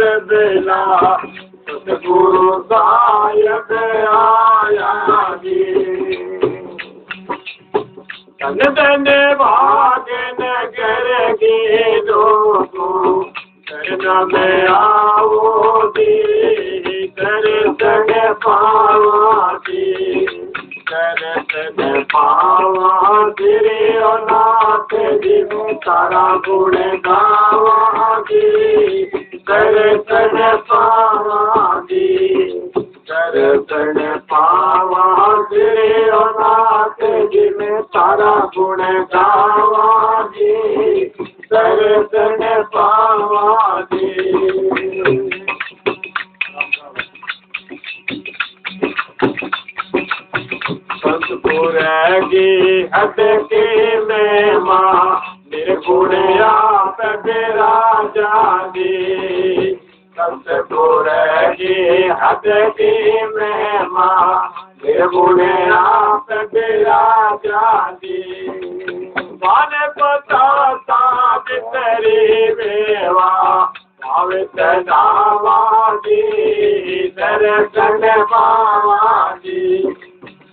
गुर बेला सतगुरु साहिब आया जी। तन तन भागन कर के लोगों करना में आओ दी कर तन पावा दी कर तन पावा तेरे नाथ जी तारा गुण गावा दी कर तन पावा दी कर तन पावा तेरे नाथ जी में तारा गुण गावा दी कर तन पावा दी। संतपुर की हद के में माँ निर्गुण आप राजा दी। संतपुर की हद की में माँ निर्गुण आप राजा दी। मान पता साध तेरी मेवा भावित दावा दी दर्शन पावा दी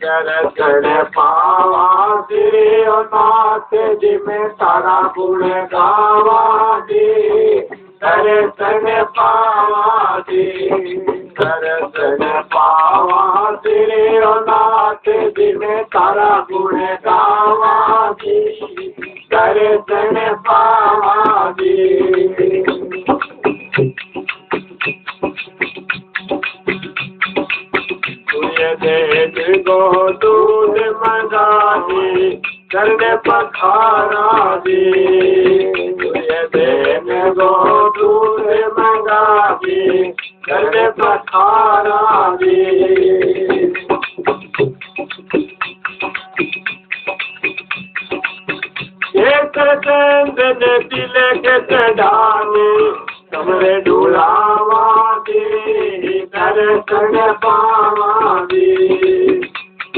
दर्शन पावा तेरे नाथ जी में तारा गुण गावा दी दर्शन पावा दी दर्शन पावा तेरे नाथ जी में तारा गुण गावा दी दर्शन पावा दी। देख गो दूध मंगा दी करने पखारा दी देख गो दूध मंगा दी करने पखारा दी। एक चंदन तिलक चढ़ाने कमरे डुलावा दी दर्शन पावा दी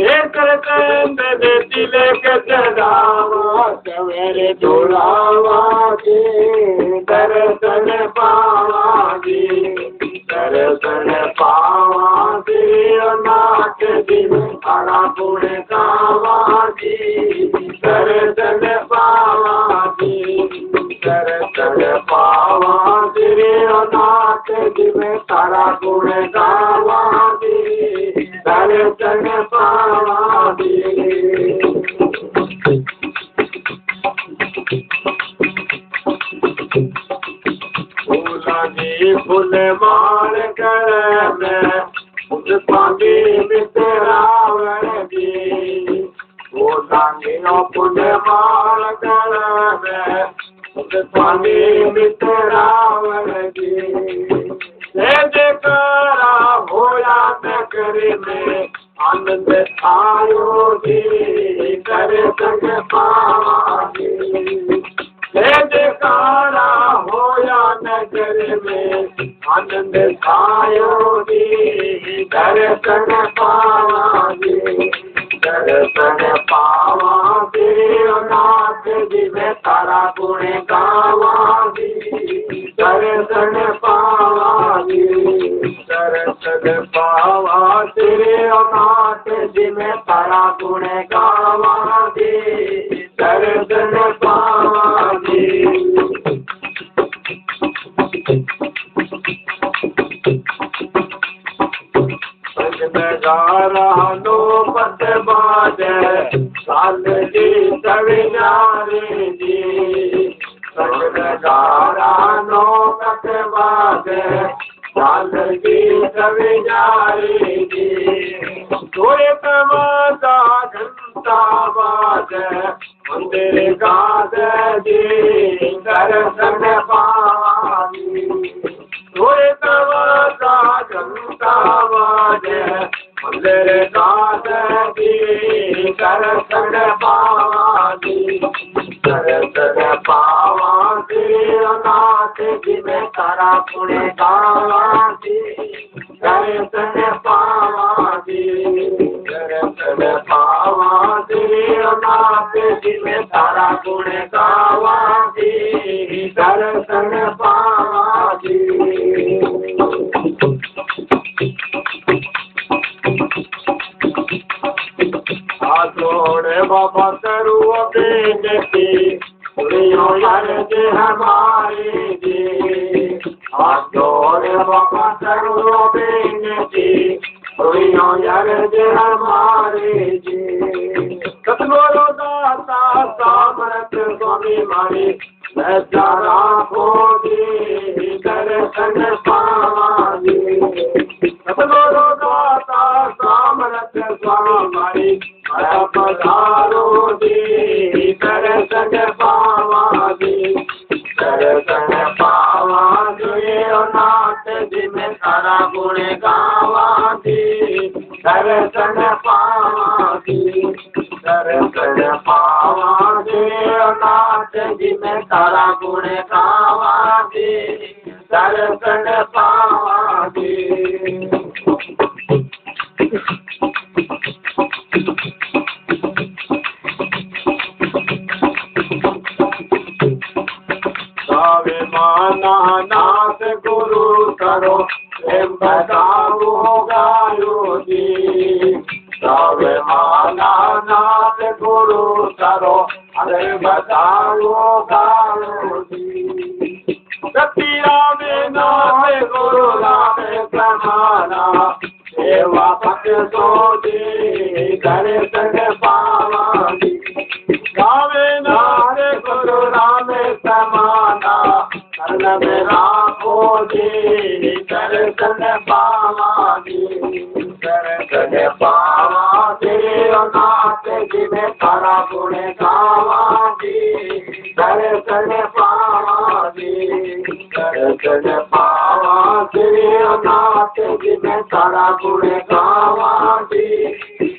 एक चंदन तिलक चढ़ावा कमरे डुलावा दी दर्शन पावा दी दर्शन पावा दी नाथ जी तारा गुण गावा दी दर्शन पावा दी दर्शन पावा तेरे नाथ जी में तारा गुण गावा दी दर्शन पावा दी। फूला जी फूल माल कर में उस पानी मित्रावर जी फूला जी फूल माल कर में स्वामी मित्रावर जी जयकारा होया नगर में आनंद आयो जी कर संग पावा जी जयकारा होया नगर में आनंद आयो जी दर्शन पावा जी दर्शन पावा तेरे नाथ जी में तारा गुण गावा दी दर्शन पावा दी दर्शन पावा तेरे नाथ जी में तारा गुण गावा दी दर्शन पावा दी। गारा नो पत बाजे साल जी सविनारे जी गारा नो पत बाजे साल जी सविनारे जी सोए तमाशा घंटा बाजे मंदिर गाद जी दर्शन पावा दी सोए तमाशा घंटा बाजे मंदिर गाद जी दर्शन पावा दी दर्शन पावा तेरे नाथ जी में तारा गुण गावा दी दर्शन पावा दी दर्शन पावा तेरे नाथ जी में तारा गुण गावा दी दर्शन पावा दी। जोड़े बाबा करूँ बेनती सुनियो यार जी हमारी जी। हाथ जोड़े बाबा करूँ बेनती सुनियो यार जी हमारी जी। सतगुरु दाता सामर्थ स्वामी मारी बेचारा को दी दर्शन पावांगी। सतगुरु दाता सामर्थ स्वामी मारी पधारो दी दर्शन पावांगी। दर्शन पावांगी नाथ जी में सारा गुण गावांगी। दर्शन पावांगी। दर्शन पावांगी नाथ जी में सारा गुण गावांगी। दर्शन पावांगी। माना नाथ गुरु करो प्रेम बताओ गायो जी। सब माना नाथ गुरु करो अरे बताओ गायो जी। सतिया में नाथ गुरु राम समाना सेवा पत सो जी दर्शन पावांगी। गावे नाथ गुरु राम समाना कर्ण में राखो जी दर्शन पावांगी। दर्शन पावांगी नाथ जी में सारा गुण गावांगी। दर्शन पावांगी। दर्शन पावांगी नाथ जी में सारा गुण गावांगी।